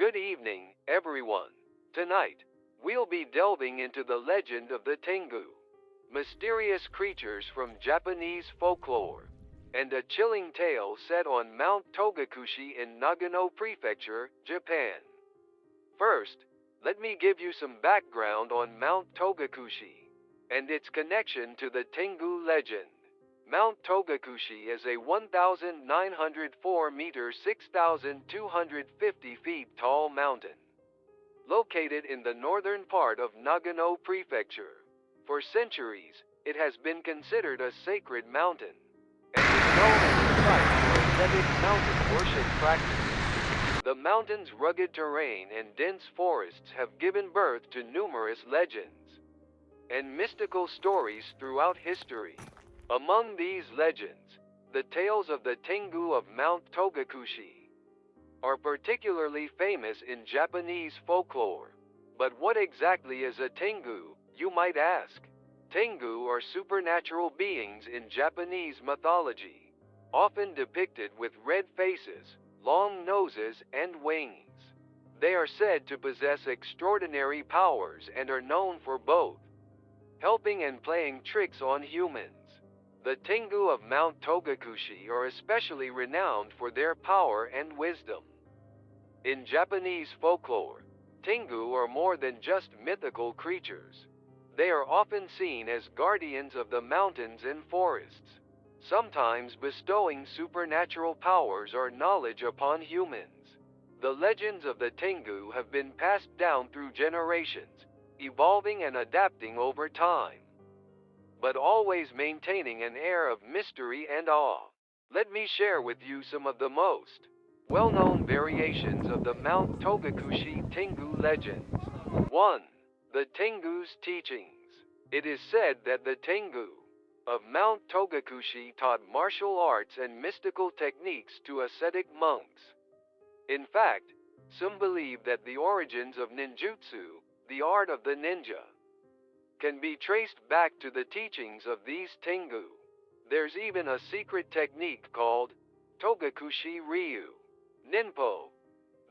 Good evening, everyone. Tonight, we'll be delving into the legend of the Tengu, mysterious creatures from Japanese folklore, and a chilling tale set on Mount Togakushi in Nagano Prefecture, Japan. First, let me give you some background on Mount Togakushi and its connection to the Tengu legend. Mount Togakushi is a 1,904 meter 6,250 feet tall mountain, located in the northern part of Nagano Prefecture. For centuries, it has been considered a sacred mountain, and is known as a site for ascetic mountain worship practices. The mountain's rugged terrain and dense forests have given birth to numerous legends and mystical stories throughout history. Among these legends, the tales of the Tengu of Mount Togakushi are particularly famous in Japanese folklore. But what exactly is a Tengu, you might ask? Tengu are supernatural beings in Japanese mythology, often depicted with red faces, long noses, and wings. They are said to possess extraordinary powers and are known for both helping and playing tricks on humans. The Tengu of Mount Togakushi are especially renowned for their power and wisdom. In Japanese folklore, Tengu are more than just mythical creatures. They are often seen as guardians of the mountains and forests, sometimes bestowing supernatural powers or knowledge upon humans. The legends of the Tengu have been passed down through generations, evolving and adapting over time, but always maintaining an air of mystery and awe. Let me share with you some of the most well-known variations of the Mount Togakushi Tengu legends. 1. The Tengu's teachings. It is said that the Tengu of Mount Togakushi taught martial arts and mystical techniques to ascetic monks. In fact, some believe that the origins of ninjutsu, the art of the ninja, can be traced back to the teachings of these Tengu. There's even a secret technique called Togakushi Ryu Ninpo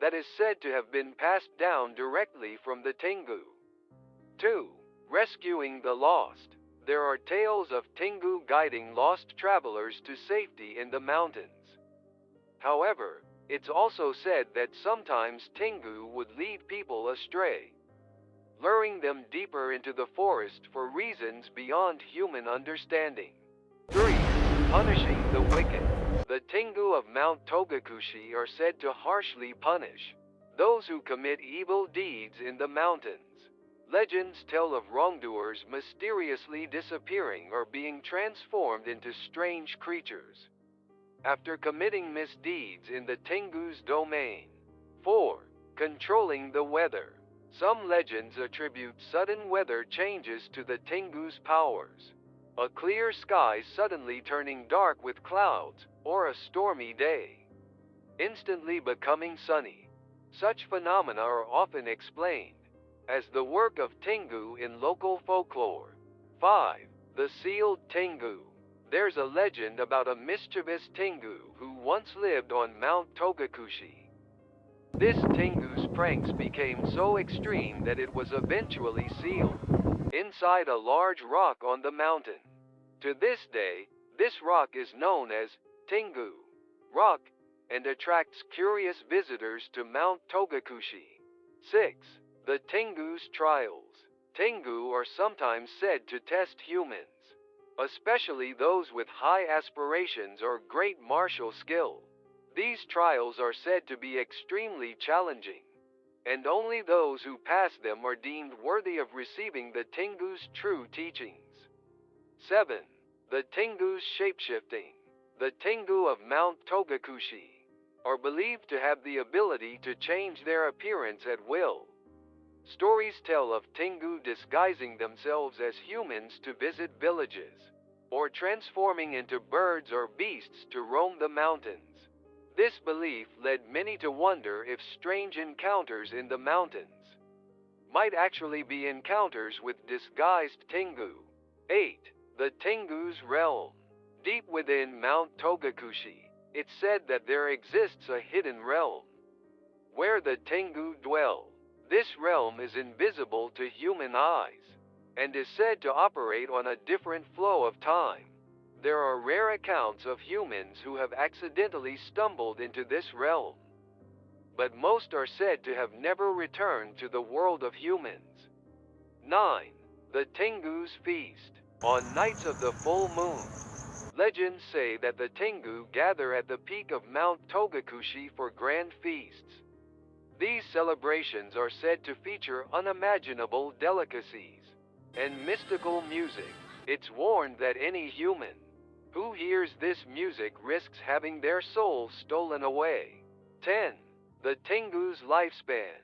that is said to have been passed down directly from the Tengu. 2. Rescuing the lost. There are tales of Tengu guiding lost travelers to safety in the mountains. However, it's also said that sometimes Tengu would lead people astray, luring them deeper into the forest for reasons beyond human understanding. 3. Punishing the wicked. The Tengu of Mount Togakushi are said to harshly punish those who commit evil deeds in the mountains. Legends tell of wrongdoers mysteriously disappearing or being transformed into strange creatures after committing misdeeds in the Tengu's domain. 4. Controlling the weather. Some legends attribute sudden weather changes to the Tengu's powers. A clear sky suddenly turning dark with clouds, or a stormy day instantly becoming sunny. Such phenomena are often explained as the work of Tengu in local folklore. 5. The Sealed Tengu. There's a legend about a mischievous Tengu who once lived on Mount Togakushi. This Tengu's pranks became so extreme that it was eventually sealed inside a large rock on the mountain. To this day, this rock is known as Tengu Rock and attracts curious visitors to Mount Togakushi. 6. The Tengu's Trials. Tengu are sometimes said to test humans, especially those with high aspirations or great martial skill. These trials are said to be extremely challenging, and only those who pass them are deemed worthy of receiving the Tengu's true teachings. 7. The Tengu's Shapeshifting. The Tengu of Mount Togakushi are believed to have the ability to change their appearance at will. Stories tell of Tengu disguising themselves as humans to visit villages, or transforming into birds or beasts to roam the mountains. This belief led many to wonder if strange encounters in the mountains might actually be encounters with disguised Tengu. 8. The Tengu's Realm. Deep within Mount Togakushi, it's said that there exists a hidden realm where the Tengu dwell. This realm is invisible to human eyes, and is said to operate on a different flow of time. There are rare accounts of humans who have accidentally stumbled into this realm, but most are said to have never returned to the world of humans. 9. The Tengu's Feast. On nights of the full moon, legends say that the Tengu gather at the peak of Mount Togakushi for grand feasts. These celebrations are said to feature unimaginable delicacies and mystical music. It's warned that any human who hears this music risks having their soul stolen away. 10. The Tengu's Lifespan.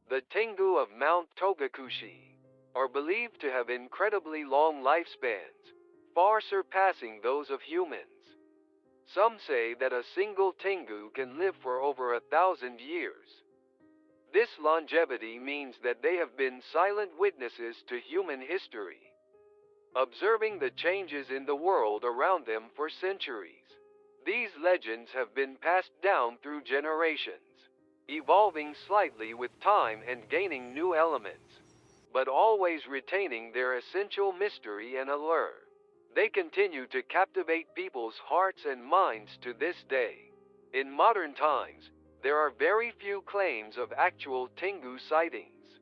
The Tengu of Mount Togakushi are believed to have incredibly long lifespans, far surpassing those of humans. Some say that a single Tengu can live for over 1,000 years. This longevity means that they have been silent witnesses to human history, observing the changes in the world around them for centuries. These legends have been passed down through generations, evolving slightly with time and gaining new elements, but always retaining their essential mystery and allure. They continue to captivate people's hearts and minds to this day. In modern times, there are very few claims of actual Tengu sightings.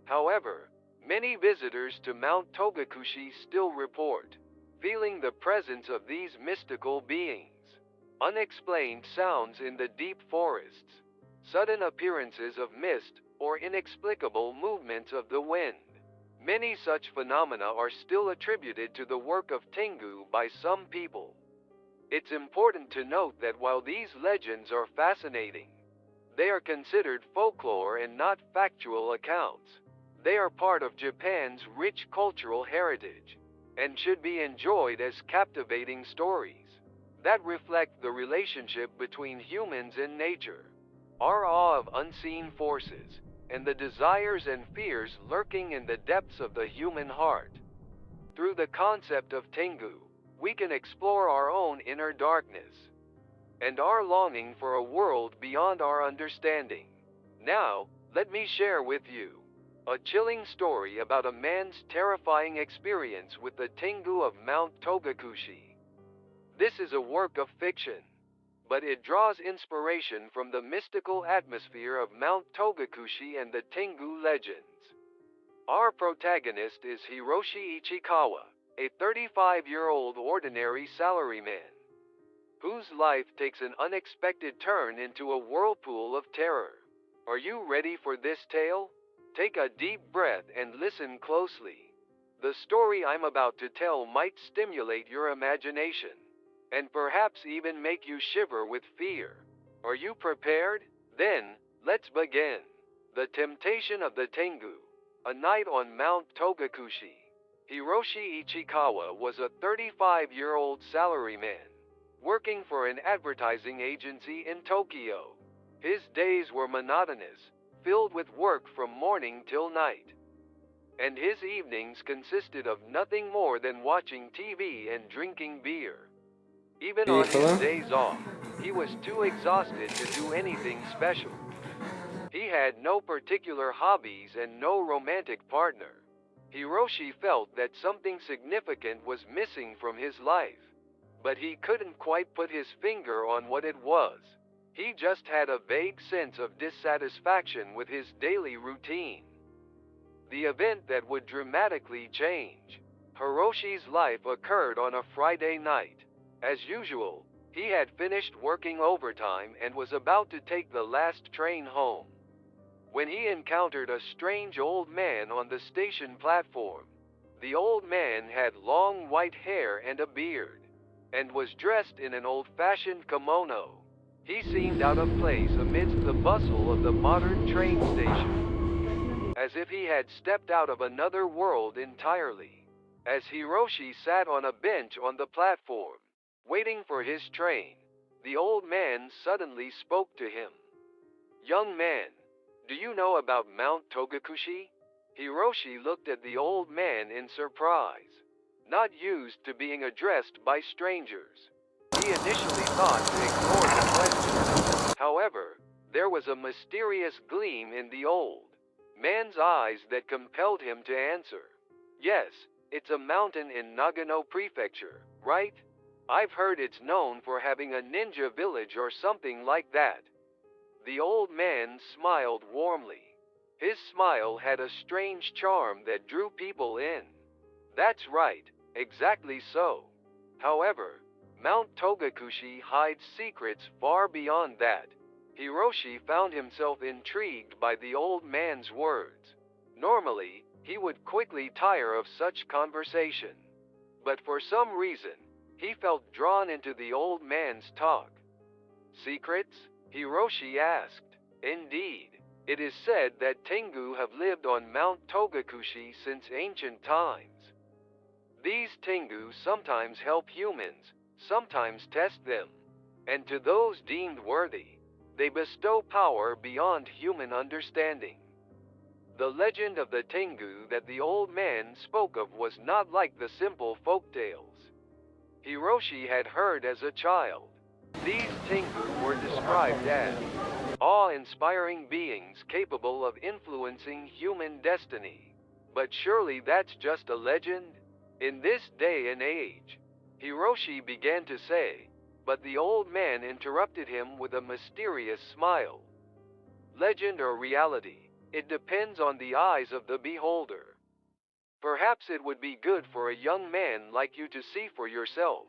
However, many visitors to Mount Togakushi still report feeling the presence of these mystical beings. Unexplained sounds in the deep forests, sudden appearances of mist, or inexplicable movements of the wind. Many such phenomena are still attributed to the work of Tengu by some people. It's important to note that while these legends are fascinating, they are considered folklore and not factual accounts. They are part of Japan's rich cultural heritage, and should be enjoyed as captivating stories that reflect the relationship between humans and nature, our awe of unseen forces, and the desires and fears lurking in the depths of the human heart. Through the concept of Tengu, we can explore our own inner darkness and our longing for a world beyond our understanding. Now, let me share with you a chilling story about a man's terrifying experience with the Tengu of Mount Togakushi. This is a work of fiction, but it draws inspiration from the mystical atmosphere of Mount Togakushi and the Tengu legends. Our protagonist is Hiroshi Ichikawa, a 35-year-old ordinary salaryman, whose life takes an unexpected turn into a whirlpool of terror. Are you ready for this tale? Take a deep breath and listen closely. The story I'm about to tell might stimulate your imagination, and perhaps even make you shiver with fear. Are you prepared? Then, let's begin. The Temptation of the Tengu. A night on Mount Togakushi. Hiroshi Ichikawa was a 35-year-old salaryman, working for an advertising agency in Tokyo. His days were monotonous, filled with work from morning till night, and his evenings consisted of nothing more than watching TV and drinking beer. Even on his days off, he was too exhausted to do anything special. He had no particular hobbies and no romantic partner. Hiroshi felt that something significant was missing from his life, but he couldn't quite put his finger on what it was. He just had a vague sense of dissatisfaction with his daily routine. The event that would dramatically change Hiroshi's life occurred on a Friday night. As usual, he had finished working overtime and was about to take the last train home, when he encountered a strange old man on the station platform. The old man had long white hair and a beard, and was dressed in an old-fashioned kimono. He seemed out of place amidst the bustle of the modern train station, as if he had stepped out of another world entirely. As Hiroshi sat on a bench on the platform, waiting for his train, the old man suddenly spoke to him. "Young man, do you know about Mount Togakushi?" Hiroshi looked at the old man in surprise, not used to being addressed by strangers. He initially thought to ignore the question. However, There was a mysterious gleam in the old man's eyes that compelled him to answer. Yes, it's a mountain in Nagano Prefecture, right? I've heard it's known for having a ninja village or something like that. The old man smiled warmly. His smile had a strange charm that drew people in. That's right, exactly so. However, Mount Togakushi hides secrets far beyond that. Hiroshi found himself intrigued by the old man's words. Normally, he would quickly tire of such conversation. But for some reason, he felt drawn into the old man's talk. Secrets? Hiroshi asked. Indeed, it is said that Tengu have lived on Mount Togakushi since ancient times. These Tengu sometimes help humans, sometimes test them, and to those deemed worthy, they bestow power beyond human understanding. The legend of the Tengu that the old man spoke of was not like the simple folk tales Hiroshi had heard as a child. These Tengu were described as awe-inspiring beings capable of influencing human destiny. But surely that's just a legend? In this day and age, Hiroshi began to say, but the old man interrupted him with a mysterious smile. Legend or reality, it depends on the eyes of the beholder. Perhaps it would be good for a young man like you to see for yourself.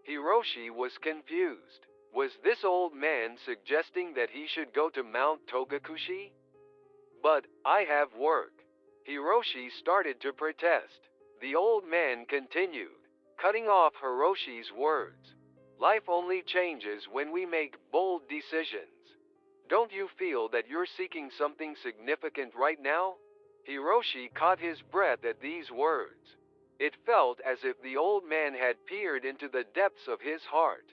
Hiroshi was confused. Was this old man suggesting that he should go to Mount Togakushi? But, I have work. Hiroshi started to protest. The old man continued, cutting off Hiroshi's words. Life only changes when we make bold decisions. Don't you feel that you're seeking something significant right now? Hiroshi caught his breath at these words. It felt as if the old man had peered into the depths of his heart.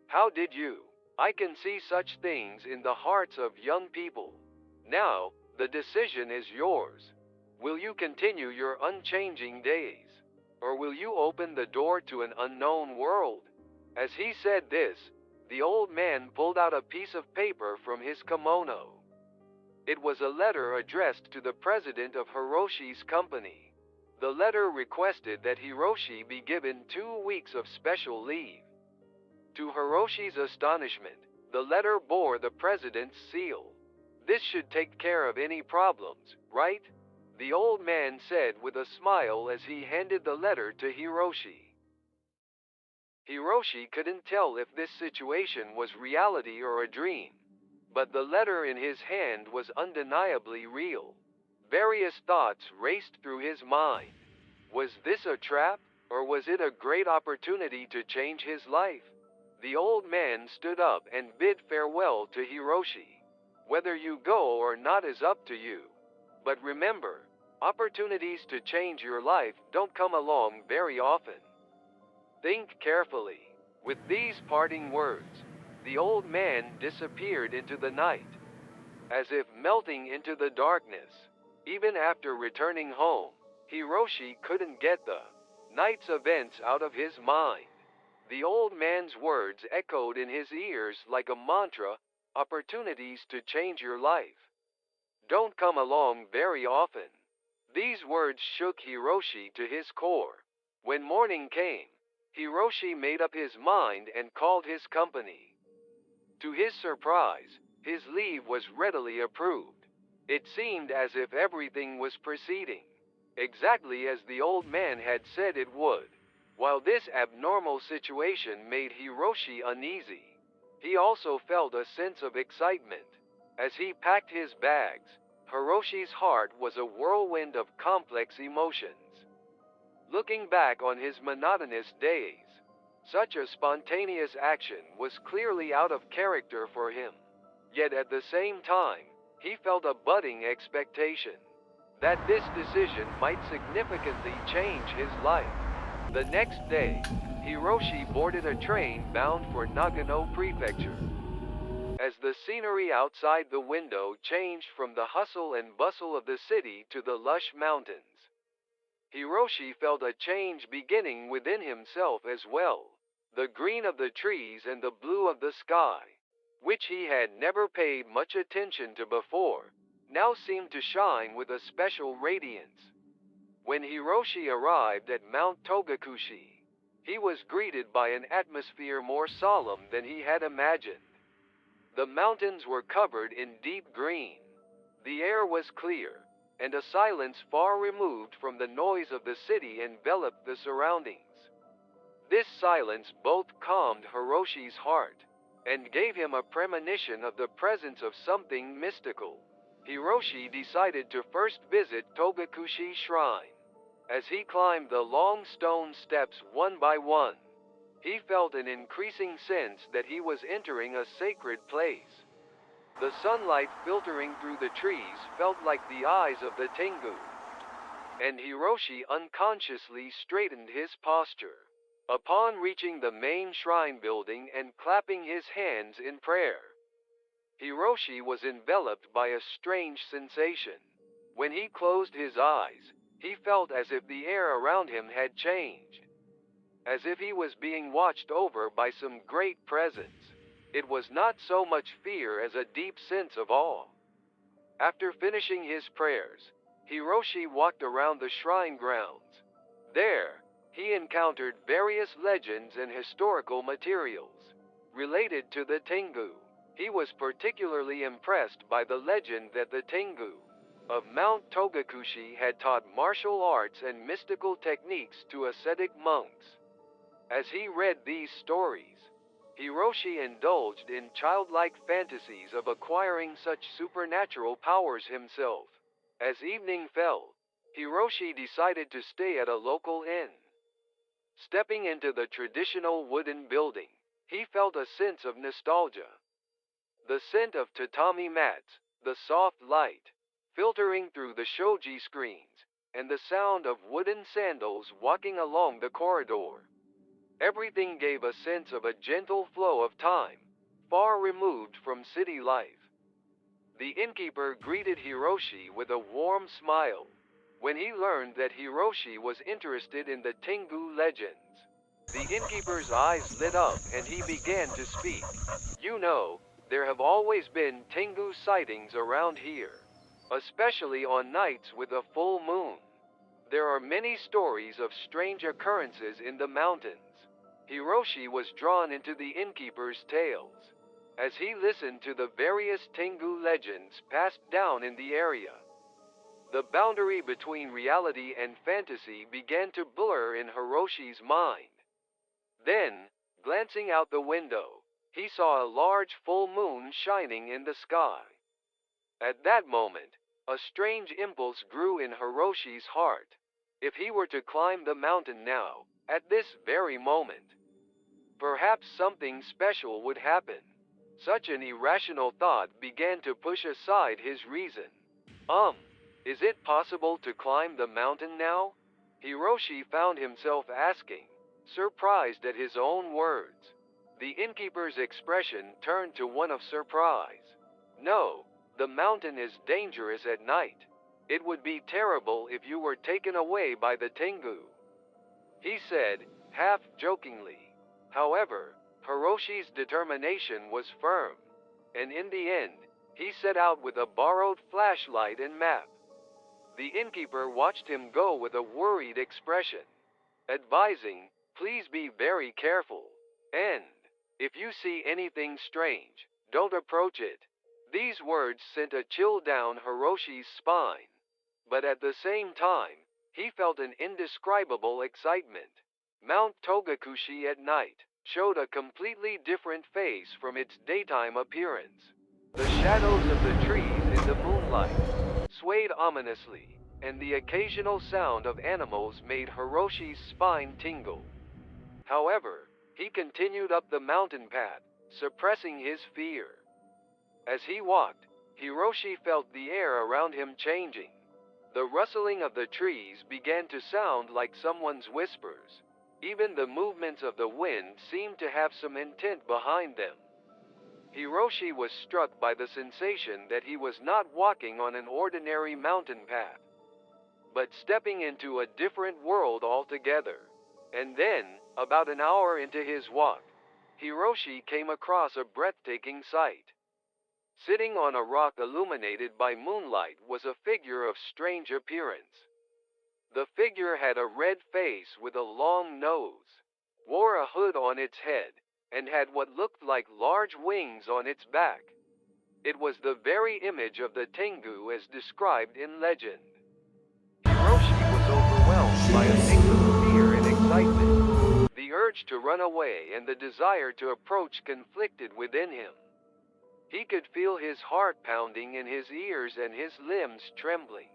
How did you? I can see such things in the hearts of young people. Now, the decision is yours. Will you continue your unchanging days? Or will you open the door to an unknown world? As he said this, the old man pulled out a piece of paper from his kimono. It was a letter addressed to the president of Hiroshi's company. The letter requested that Hiroshi be given 2 weeks of special leave. To Hiroshi's astonishment, the letter bore the president's seal. This should take care of any problems, right? The old man said with a smile as he handed the letter to Hiroshi. Hiroshi couldn't tell if this situation was reality or a dream, but the letter in his hand was undeniably real. Various thoughts raced through his mind. Was this a trap, or was it a great opportunity to change his life? The old man stood up and bid farewell to Hiroshi. Whether you go or not is up to you. But remember, opportunities to change your life don't come along very often. Think carefully. With these parting words, the old man disappeared into the night, as if melting into the darkness. Even after returning home, Hiroshi couldn't get the night's events out of his mind. The old man's words echoed in his ears like a mantra, opportunities to change your life don't come along very often. These words shook Hiroshi to his core. When morning came, Hiroshi made up his mind and called his company. To his surprise, his leave was readily approved. It seemed as if everything was proceeding exactly as the old man had said it would. While this abnormal situation made Hiroshi uneasy, he also felt a sense of excitement. As he packed his bags, Hiroshi's heart was a whirlwind of complex emotions. Looking back on his monotonous days, such a spontaneous action was clearly out of character for him. Yet at the same time, he felt a budding expectation that this decision might significantly change his life. The next day, Hiroshi boarded a train bound for Nagano Prefecture. As the scenery outside the window changed from the hustle and bustle of the city to the lush mountains, Hiroshi felt a change beginning within himself as well. The green of the trees and the blue of the sky which he had never paid much attention to before, now seemed to shine with a special radiance. When Hiroshi arrived at Mount Togakushi, he was greeted by an atmosphere more solemn than he had imagined. The mountains were covered in deep green. The air was clear, and a silence far removed from the noise of the city enveloped the surroundings. This silence both calmed Hiroshi's heart and gave him a premonition of the presence of something mystical. Hiroshi decided to first visit Togakushi Shrine. As he climbed the long stone steps one by one, he felt an increasing sense that he was entering a sacred place. The sunlight filtering through the trees felt like the eyes of the Tengu, and Hiroshi unconsciously straightened his posture. Upon reaching the main shrine building and clapping his hands in prayer, Hiroshi was enveloped by a strange sensation. When he closed his eyes, he felt as if the air around him had changed, as if he was being watched over by some great presence. It was not so much fear as a deep sense of awe. After finishing his prayers, Hiroshi walked around the shrine grounds. There, he encountered various legends and historical materials related to the Tengu. He was particularly impressed by the legend that the Tengu of Mount Togakushi had taught martial arts and mystical techniques to ascetic monks. As he read these stories, Hiroshi indulged in childlike fantasies of acquiring such supernatural powers himself. As evening fell, Hiroshi decided to stay at a local inn. Stepping into the traditional wooden building, he felt a sense of nostalgia. The scent of tatami mats, the soft light filtering through the shoji screens, and the sound of wooden sandals walking along the corridor. Everything gave a sense of a gentle flow of time, far removed from city life. The innkeeper greeted Hiroshi with a warm smile when he learned that Hiroshi was interested in the Tengu legends. The innkeeper's eyes lit up and he began to speak. You know, there have always been Tengu sightings around here, especially on nights with a full moon. There are many stories of strange occurrences in the mountains. Hiroshi was drawn into the innkeeper's tales as he listened to the various Tengu legends passed down in the area. The boundary between reality and fantasy began to blur in Hiroshi's mind. Then, glancing out the window, he saw a large full moon shining in the sky. At that moment, a strange impulse grew in Hiroshi's heart. If he were to climb the mountain now, at this very moment, perhaps something special would happen. Such an irrational thought began to push aside his reason. Is it possible to climb the mountain now? Hiroshi found himself asking, surprised at his own words. The innkeeper's expression turned to one of surprise. No, the mountain is dangerous at night. It would be terrible if you were taken away by the Tengu, he said, half jokingly. However, Hiroshi's determination was firm, and in the end, he set out with a borrowed flashlight and map. The innkeeper watched him go with a worried expression, advising, please be very careful, and, if you see anything strange, don't approach it. These words sent a chill down Hiroshi's spine, but at the same time, he felt an indescribable excitement. Mount Togakushi at night showed a completely different face from its daytime appearance. The shadows of the trees in the moonlight swayed ominously, and the occasional sound of animals made Hiroshi's spine tingle. However, he continued up the mountain path, suppressing his fear. As he walked, Hiroshi felt the air around him changing. The rustling of the trees began to sound like someone's whispers. Even the movements of the wind seemed to have some intent behind them. Hiroshi was struck by the sensation that he was not walking on an ordinary mountain path, but stepping into a different world altogether. And then, about an hour into his walk, Hiroshi came across a breathtaking sight. Sitting on a rock illuminated by moonlight was a figure of strange appearance. The figure had a red face with a long nose, wore a hood on its head, and had what looked like large wings on its back. It was the very image of the Tengu as described in legend. Hiroshi was overwhelmed by a mix of fear and excitement. The urge to run away and the desire to approach conflicted within him. He could feel his heart pounding in his ears and his limbs trembling.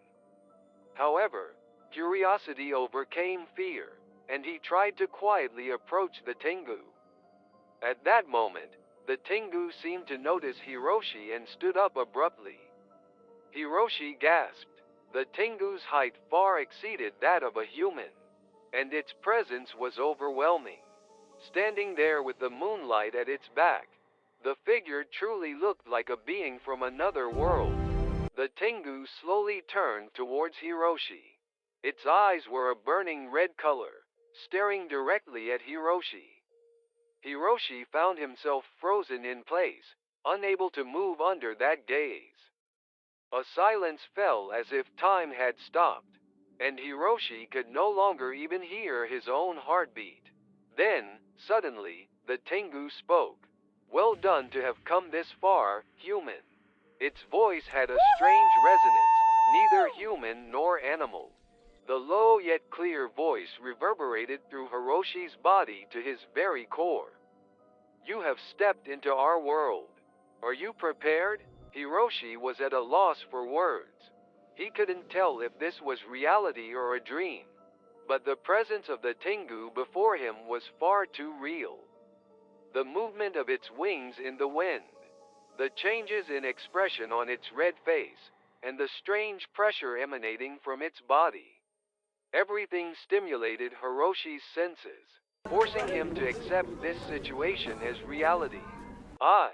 However, curiosity overcame fear, and he tried to quietly approach the Tengu. At that moment, the Tengu seemed to notice Hiroshi and stood up abruptly. Hiroshi gasped. The Tengu's height far exceeded that of a human, and its presence was overwhelming. Standing there with the moonlight at its back, the figure truly looked like a being from another world. The Tengu slowly turned towards Hiroshi. Its eyes were a burning red color, staring directly at Hiroshi. Hiroshi found himself frozen in place, unable to move under that gaze. A silence fell as if time had stopped, and Hiroshi could no longer even hear his own heartbeat. Then, suddenly, the Tengu spoke. "Well done to have come this far, human." Its voice had a strange resonance, neither human nor animal. The low yet clear voice reverberated through Hiroshi's body to his very core. "You have stepped into our world. Are you prepared?" Hiroshi was at a loss for words. He couldn't tell if this was reality or a dream, but the presence of the Tengu before him was far too real. The movement of its wings in the wind, the changes in expression on its red face, and the strange pressure emanating from its body. Everything stimulated Hiroshi's senses, forcing him to accept this situation as reality. I.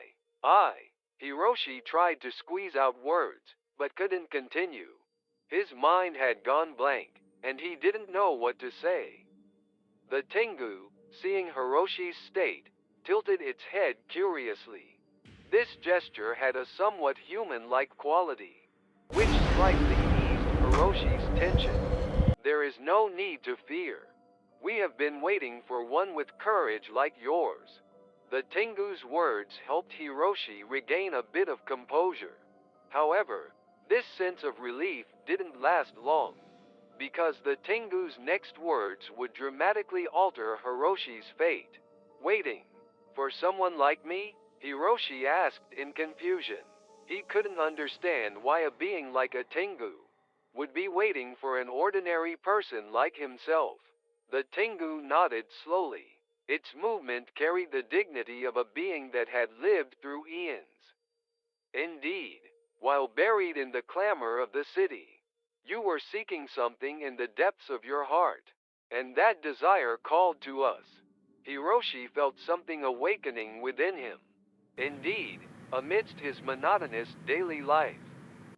Hiroshi tried to squeeze out words, but couldn't continue. His mind had gone blank, and he didn't know what to say. The Tengu, seeing Hiroshi's state, tilted its head curiously. This gesture had a somewhat human-like quality, which slightly eased Hiroshi's tension. "There is no need to fear. We have been waiting for one with courage like yours." The Tengu's words helped Hiroshi regain a bit of composure. However, this sense of relief didn't last long, because the Tengu's next words would dramatically alter Hiroshi's fate. "Waiting for someone like me?" Hiroshi asked in confusion. He couldn't understand why a being like a Tengu would be waiting for an ordinary person like himself. The Tengu nodded slowly. Its movement carried the dignity of a being that had lived through eons. "Indeed, while buried in the clamor of the city, you were seeking something in the depths of your heart, and that desire called to us." Hiroshi felt something awakening within him. Indeed, amidst his monotonous daily life,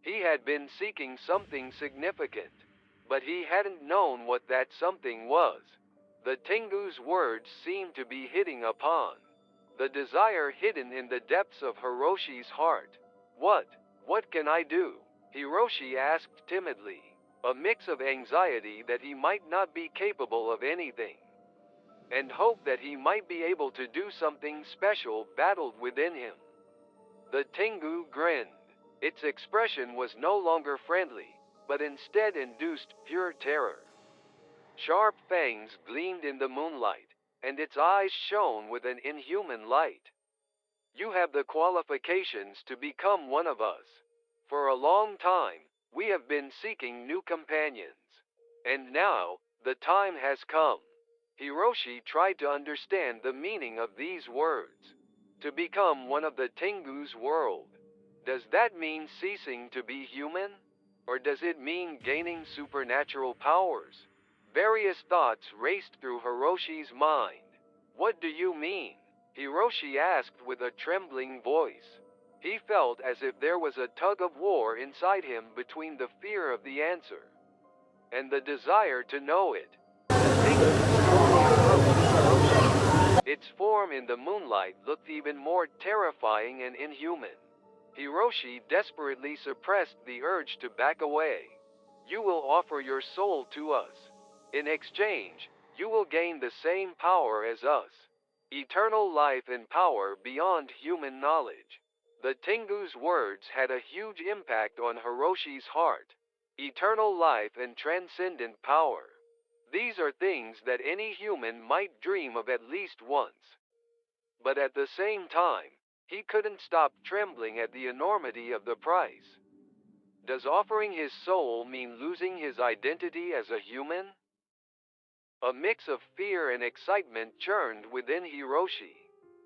he had been seeking something significant, but he hadn't known what that something was. The Tengu's words seemed to be hitting upon the desire hidden in the depths of Hiroshi's heart. What can I do?" Hiroshi asked timidly, a mix of anxiety that he might not be capable of anything, and hope that he might be able to do something special battled within him. The Tengu grinned. Its expression was no longer friendly, but instead induced pure terror. Sharp fangs gleamed in the moonlight, and its eyes shone with an inhuman light. "You have the qualifications to become one of us. For a long time, we have been seeking new companions. And now, the time has come." Hiroshi tried to understand the meaning of these words. To become one of the Tengu's world. Does that mean ceasing to be human? Or does it mean gaining supernatural powers? Various thoughts raced through Hiroshi's mind. "What do you mean?" Hiroshi asked with a trembling voice. He felt as if there was a tug of war inside him between the fear of the answer and the desire to know it. The Tengu slowly approached Hiroshi, Its form in the moonlight looked even more terrifying and inhuman. Hiroshi desperately suppressed the urge to back away. You will offer your soul to us. In exchange, you will gain the same power as us. Eternal life and power beyond human knowledge. The Tengu's words had a huge impact on Hiroshi's heart. Eternal life and transcendent power. These are things that any human might dream of at least once. But at the same time, he couldn't stop trembling at the enormity of the price. Does offering his soul mean losing his identity as a human? A mix of fear and excitement churned within Hiroshi.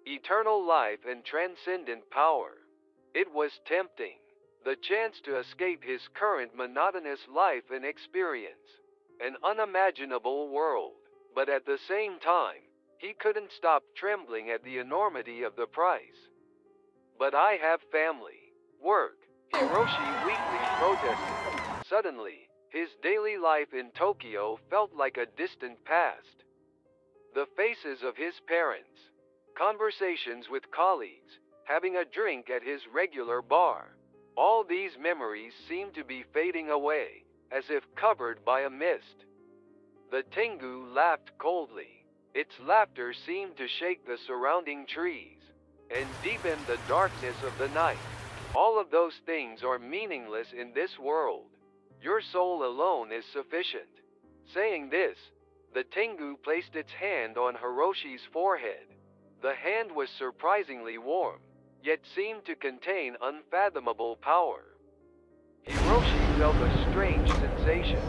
Eternal life and transcendent power. It was tempting. The chance to escape his current monotonous life and experience an unimaginable world. But at the same time, he couldn't stop trembling at the enormity of the price. But I have family, work, Hiroshi weakly protested. Suddenly, his daily life in Tokyo felt like a distant past. The faces of his parents, conversations with colleagues, having a drink at his regular bar. All these memories seemed to be fading away, as if covered by a mist. The Tengu laughed coldly. Its laughter seemed to shake the surrounding trees and deepen the darkness of the night. All of those things are meaningless in this world. Your soul alone is sufficient. Saying this, the Tengu placed its hand on Hiroshi's forehead. The hand was surprisingly warm, yet seemed to contain unfathomable power. Hiroshi felt a strange sensation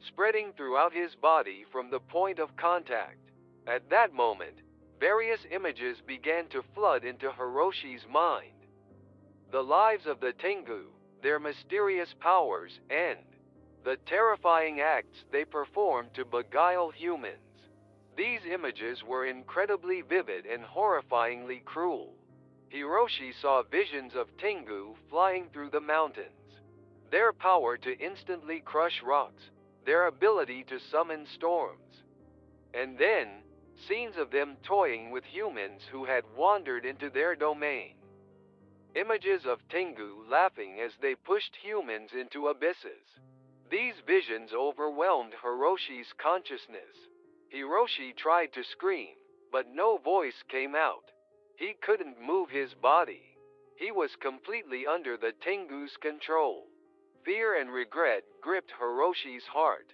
spreading throughout his body from the point of contact. At that moment, various images began to flood into Hiroshi's mind. The lives of the Tengu, their mysterious powers, and the terrifying acts they performed to beguile humans. These images were incredibly vivid and horrifyingly cruel. Hiroshi saw visions of Tengu flying through the mountains, their power to instantly crush rocks, their ability to summon storms, and then scenes of them toying with humans who had wandered into their domain. Images of Tengu laughing as they pushed humans into abysses. These visions overwhelmed Hiroshi's consciousness. Hiroshi tried to scream, but no voice came out. He couldn't move his body. He was completely under the Tengu's control. Fear and regret gripped Hiroshi's heart.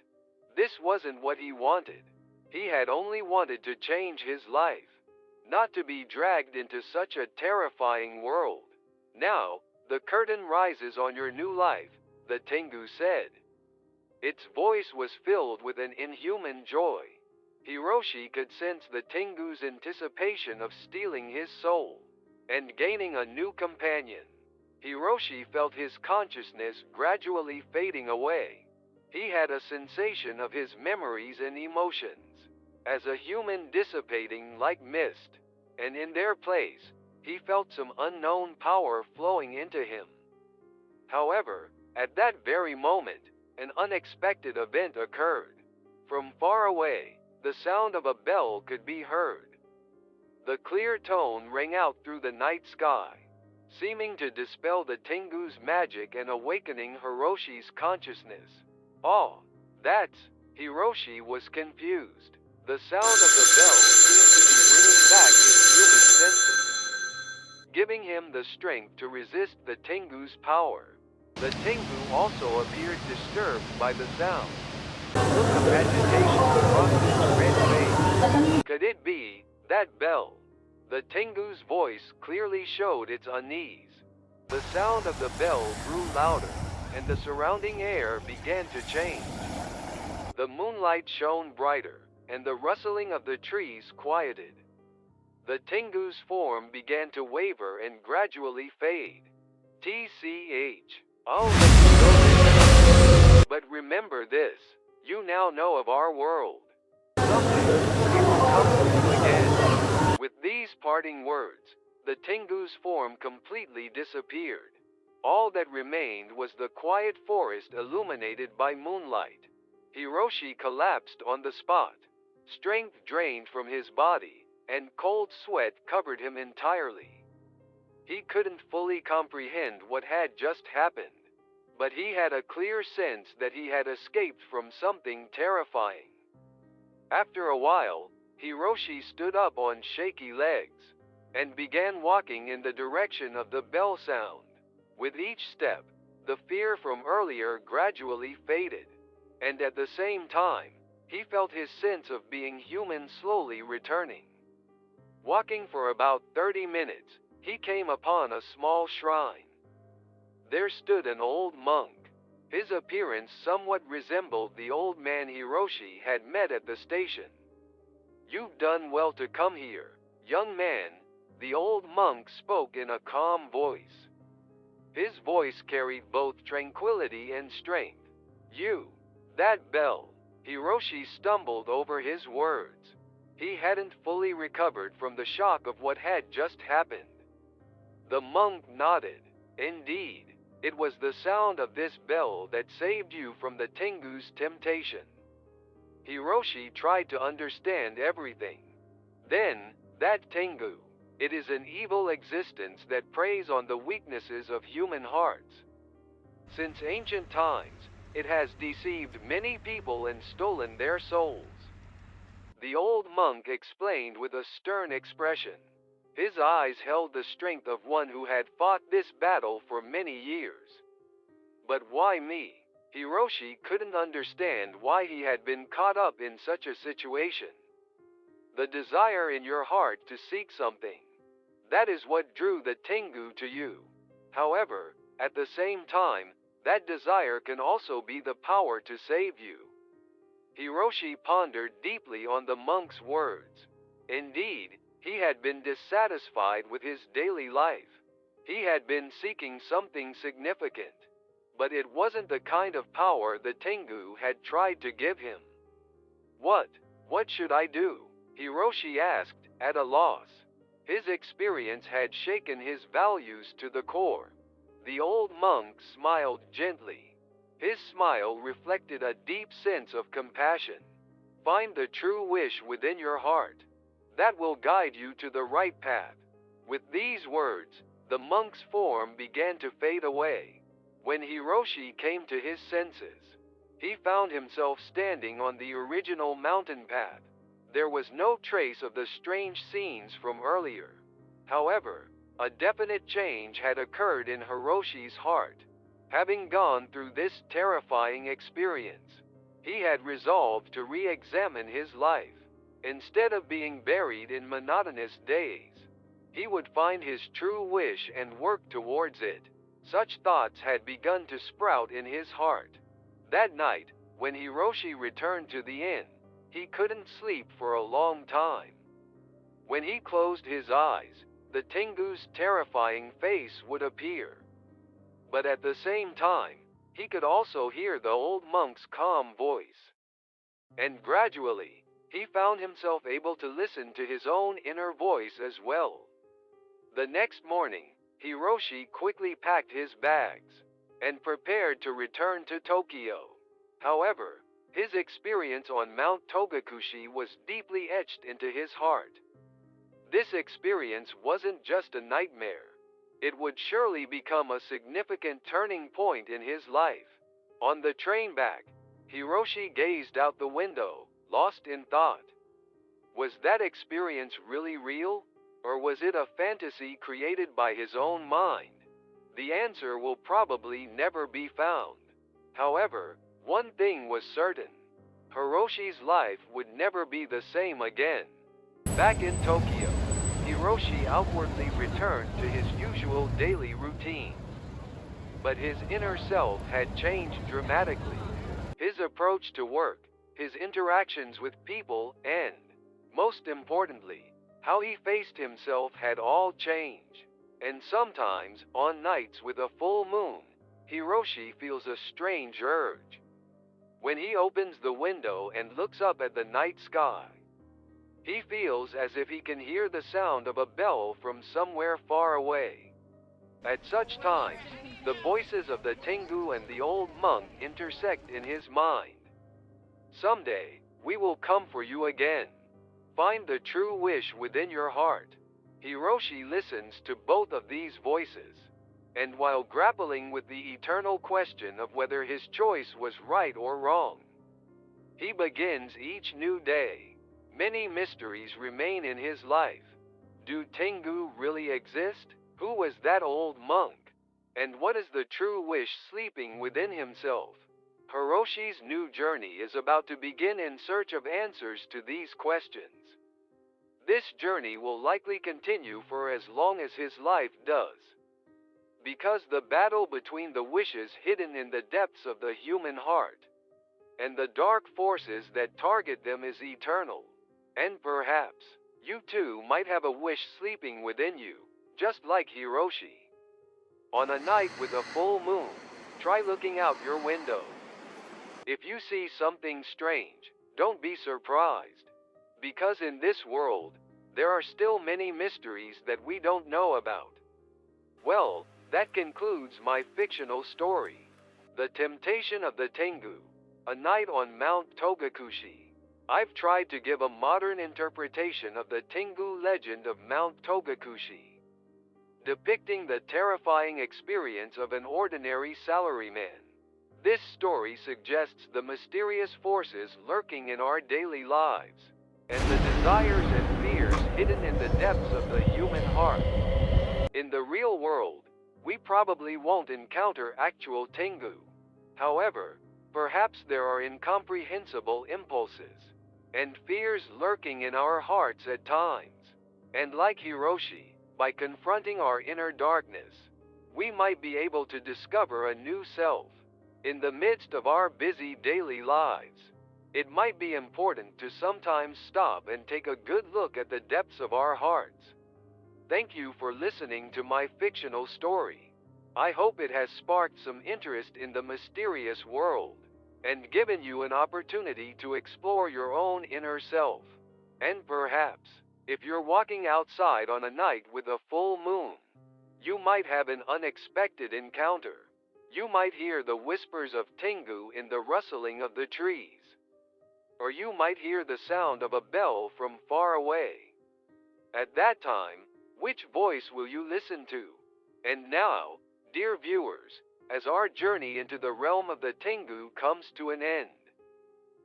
This wasn't what he wanted. He had only wanted to change his life, not to be dragged into such a terrifying world. Now, the curtain rises on your new life, the Tengu said. Its voice was filled with an inhuman joy. Hiroshi could sense the Tengu's anticipation of stealing his soul and gaining a new companion. Hiroshi felt his consciousness gradually fading away. He had a sensation of his memories and emotions as a human dissipating like mist, and in their place, he felt some unknown power flowing into him. However, at that very moment, an unexpected event occurred. From far away, the sound of a bell could be heard. The clear tone rang out through the night sky, seeming to dispel the Tengu's magic and awakening Hiroshi's consciousness. Oh, that's... Hiroshi was confused. The sound of the bell seemed to be bringing back his human senses, giving him the strength to resist the Tengu's power. The Tengu also appeared disturbed by the sound. A look of agitation crossed his red face. Could it be that bell? The Tengu's voice clearly showed its unease. The sound of the bell grew louder, and the surrounding air began to change. The moonlight shone brighter, and the rustling of the trees quieted. The Tengu's form began to waver and gradually fade. TCH. I'll let you go then. But remember this, you now know of our world. Someday, we will come to you again. With these parting words, the Tengu's form completely disappeared. All that remained was the quiet forest illuminated by moonlight. Hiroshi collapsed on the spot, strength drained from his body, and cold sweat covered him entirely. He couldn't fully comprehend what had just happened, but he had a clear sense that he had escaped from something terrifying. After a while, Hiroshi stood up on shaky legs and began walking in the direction of the bell sound. With each step, the fear from earlier gradually faded, and at the same time, he felt his sense of being human slowly returning. Walking for about 30 minutes, he came upon a small shrine. There stood an old monk. His appearance somewhat resembled the old man Hiroshi had met at the station. "You've done well to come here, young man," the old monk spoke in a calm voice. His voice carried both tranquility and strength. That bell." Hiroshi stumbled over his words. He hadn't fully recovered from the shock of what had just happened. The monk nodded. "Indeed, it was the sound of this bell that saved you from the Tengu's temptation." Hiroshi tried to understand everything. Then, that Tengu, it is an evil existence that preys on the weaknesses of human hearts. Since ancient times, it has deceived many people and stolen their souls. The old monk explained with a stern expression. His eyes held the strength of one who had fought this battle for many years. But why me? Hiroshi couldn't understand why he had been caught up in such a situation. The desire in your heart to seek something. That is what drew the Tengu to you. However, at the same time, that desire can also be the power to save you. Hiroshi pondered deeply on the monk's words. Indeed, he had been dissatisfied with his daily life. He had been seeking something significant, but it wasn't the kind of power the Tengu had tried to give him. What should I do? Hiroshi asked, at a loss. His experience had shaken his values to the core. The old monk smiled gently. His smile reflected a deep sense of compassion. Find the true wish within your heart. That will guide you to the right path. With these words, the monk's form began to fade away. When Hiroshi came to his senses, he found himself standing on the original mountain path. There was no trace of the strange scenes from earlier. However, a definite change had occurred in Hiroshi's heart. Having gone through this terrifying experience, he had resolved to re-examine his life. Instead of being buried in monotonous days, he would find his true wish and work towards it. Such thoughts had begun to sprout in his heart. That night, when Hiroshi returned to the inn, he couldn't sleep for a long time. When he closed his eyes, the Tengu's terrifying face would appear. But at the same time, he could also hear the old monk's calm voice. And gradually, he found himself able to listen to his own inner voice as well. The next morning, Hiroshi quickly packed his bags and prepared to return to Tokyo. However, his experience on Mount Togakushi was deeply etched into his heart. This experience wasn't just a nightmare. It would surely become a significant turning point in his life. On the train back, Hiroshi gazed out the window, lost in thought. Was that experience really real, or was it a fantasy created by his own mind? The answer will probably never be found. However, one thing was certain. Hiroshi's life would never be the same again. Back in Tokyo, Hiroshi outwardly returned to his usual daily routine. But his inner self had changed dramatically. His approach to work, his interactions with people, and, most importantly, how he faced himself had all changed. And sometimes, on nights with a full moon, Hiroshi feels a strange urge. When he opens the window and looks up at the night sky, he feels as if he can hear the sound of a bell from somewhere far away. At such times, the voices of the Tengu and the old monk intersect in his mind. Someday, we will come for you again. Find the true wish within your heart. Hiroshi listens to both of these voices. And while grappling with the eternal question of whether his choice was right or wrong, he begins each new day. Many mysteries remain in his life. Do Tengu really exist? Who was that old monk? And what is the true wish sleeping within himself? Hiroshi's new journey is about to begin in search of answers to these questions. This journey will likely continue for as long as his life does. Because the battle between the wishes hidden in the depths of the human heart and the dark forces that target them is eternal. And perhaps, you too might have a wish sleeping within you, just like Hiroshi. On a night with a full moon, try looking out your window. If you see something strange, don't be surprised. Because in this world, there are still many mysteries that we don't know about. Well, that concludes my fictional story, The Temptation of the Tengu, A Night on Mount Togakushi. I've tried to give a modern interpretation of the Tengu legend of Mount Togakushi, depicting the terrifying experience of an ordinary salaryman. This story suggests the mysterious forces lurking in our daily lives, and the desires and fears hidden in the depths of the human heart. In the real world, we probably won't encounter actual Tengu. However, perhaps there are incomprehensible impulses and fears lurking in our hearts at times. And like Hiroshi, by confronting our inner darkness, we might be able to discover a new self. In the midst of our busy daily lives, it might be important to sometimes stop and take a good look at the depths of our hearts. Thank you for listening to my fictional story. I hope it has sparked some interest in the mysterious world and given you an opportunity to explore your own inner self. And perhaps, if you're walking outside on a night with a full moon, you might have an unexpected encounter. You might hear the whispers of Tengu in the rustling of the trees. Or you might hear the sound of a bell from far away. At that time, which voice will you listen to? And now, dear viewers, as our journey into the realm of the Tengu comes to an end,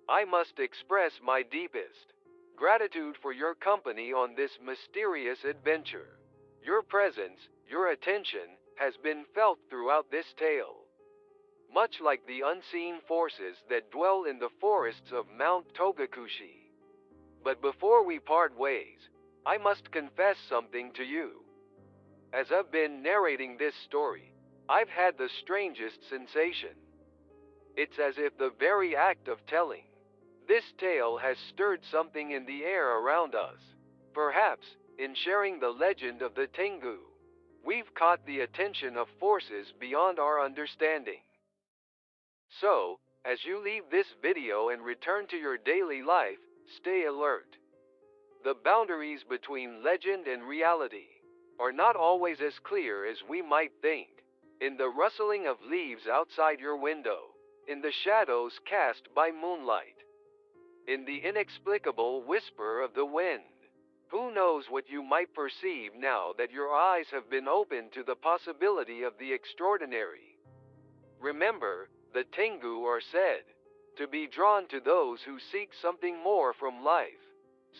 I must express my deepest gratitude for your company on this mysterious adventure. Your presence, your attention, has been felt throughout this tale. Much like the unseen forces that dwell in the forests of Mount Togakushi. But before we part ways, I must confess something to you. As I've been narrating this story, I've had the strangest sensation. It's as if the very act of telling this tale has stirred something in the air around us. Perhaps, in sharing the legend of the Tengu, we've caught the attention of forces beyond our understanding. So, as you leave this video and return to your daily life, stay alert. The boundaries between legend and reality are not always as clear as we might think. In the rustling of leaves outside your window, in the shadows cast by moonlight, in the inexplicable whisper of the wind, who knows what you might perceive now that your eyes have been opened to the possibility of the extraordinary. Remember, the Tengu are said to be drawn to those who seek something more from life.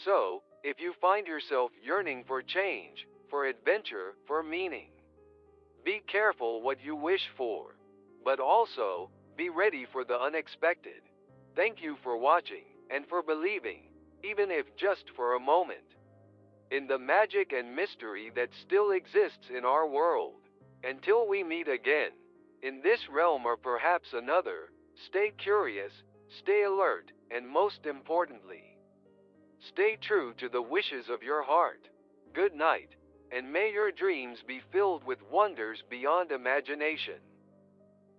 So, if you find yourself yearning for change, for adventure, for meaning, be careful what you wish for, but also, be ready for the unexpected. Thank you for watching, and for believing, even if just for a moment, in the magic and mystery that still exists in our world. Until we meet again, in this realm or perhaps another, stay curious, stay alert, and most importantly, stay true to the wishes of your heart. Good night, and may your dreams be filled with wonders beyond imagination.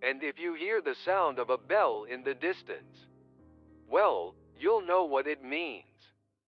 And if you hear the sound of a bell in the distance, well, you'll know what it means.